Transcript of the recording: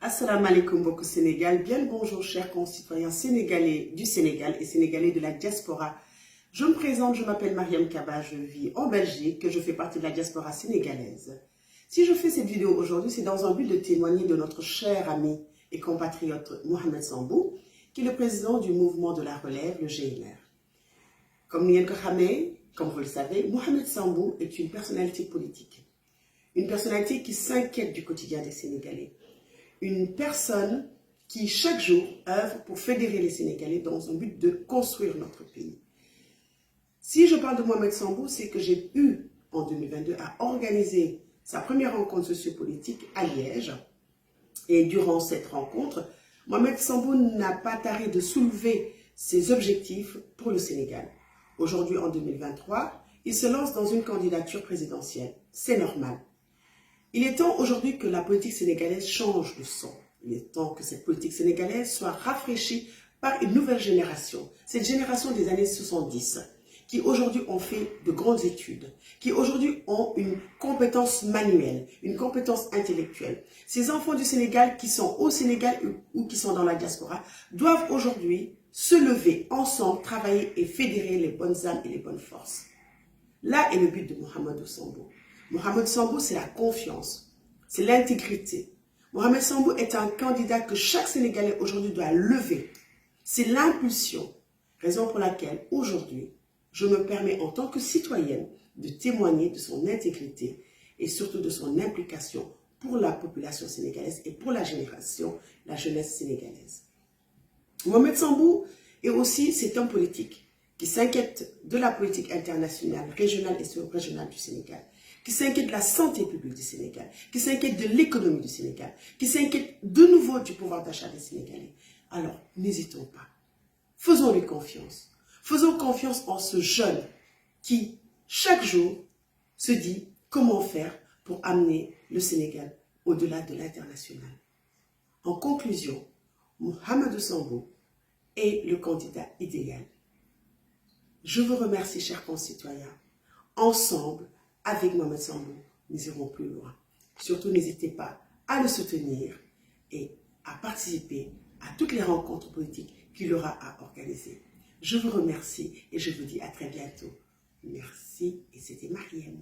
Assalamu alaikum beaucoup Sénégal, bien le bonjour chers concitoyens sénégalais du Sénégal et sénégalais de la diaspora. Je me présente, je m'appelle Mariam Kaba, je vis en Belgique, je fais partie de la diaspora sénégalaise. Si je fais cette vidéo aujourd'hui, c'est dans un but de témoigner de notre cher ami et compatriote Mohamed Sambou, qui est le président du mouvement de la relève, le GNR. Comme vous le savez, Mohamed Sambou est une personnalité politique. Une personnalité qui s'inquiète du quotidien des Sénégalais. Une personne qui, chaque jour, œuvre pour fédérer les Sénégalais dans un but de construire notre pays. Si je parle de Mohamed Sambou, c'est que j'ai eu, en 2022, à organiser sa première rencontre sociopolitique à Liège. Et durant cette rencontre, Mohamed Sambou n'a pas tardé de soulever ses objectifs pour le Sénégal. Aujourd'hui, en 2023, il se lance dans une candidature présidentielle. C'est normal. Il est temps aujourd'hui que la politique sénégalaise change de son. Il est temps que cette politique sénégalaise soit rafraîchie par une nouvelle génération. Cette génération des années 70, qui aujourd'hui ont fait de grandes études, qui aujourd'hui ont une compétence manuelle, une compétence intellectuelle. Ces enfants du Sénégal qui sont au Sénégal ou qui sont dans la diaspora doivent aujourd'hui se lever ensemble, travailler et fédérer les bonnes âmes et les bonnes forces. Là est le but de Mohamed Sambou. Mohamed Sambou, c'est la confiance, c'est l'intégrité. Mohamed Sambou est un candidat que chaque Sénégalais aujourd'hui doit lever. C'est l'impulsion, raison pour laquelle aujourd'hui, je me permets en tant que citoyenne de témoigner de son intégrité et surtout de son implication pour la population sénégalaise et pour la jeunesse sénégalaise. Mohamed Sambou est aussi cet homme politique qui s'inquiète de la politique internationale, régionale et sous-régionale du Sénégal, qui s'inquiète de la santé publique du Sénégal, qui s'inquiète de l'économie du Sénégal, qui s'inquiète de nouveau du pouvoir d'achat des Sénégalais. Alors, n'hésitons pas. Faisons-lui confiance. Faisons confiance en ce jeune qui, chaque jour, se dit comment faire pour amener le Sénégal au-delà de l'international. En conclusion, Mohamed Sambou est le candidat idéal. Je vous remercie, chers concitoyens. Ensemble, avec Mohamed Sambou, nous irons plus loin. Surtout, n'hésitez pas à le soutenir et à participer à toutes les rencontres politiques qu'il aura à organiser. Je vous remercie et je vous dis à très bientôt. Merci et c'était Mariam.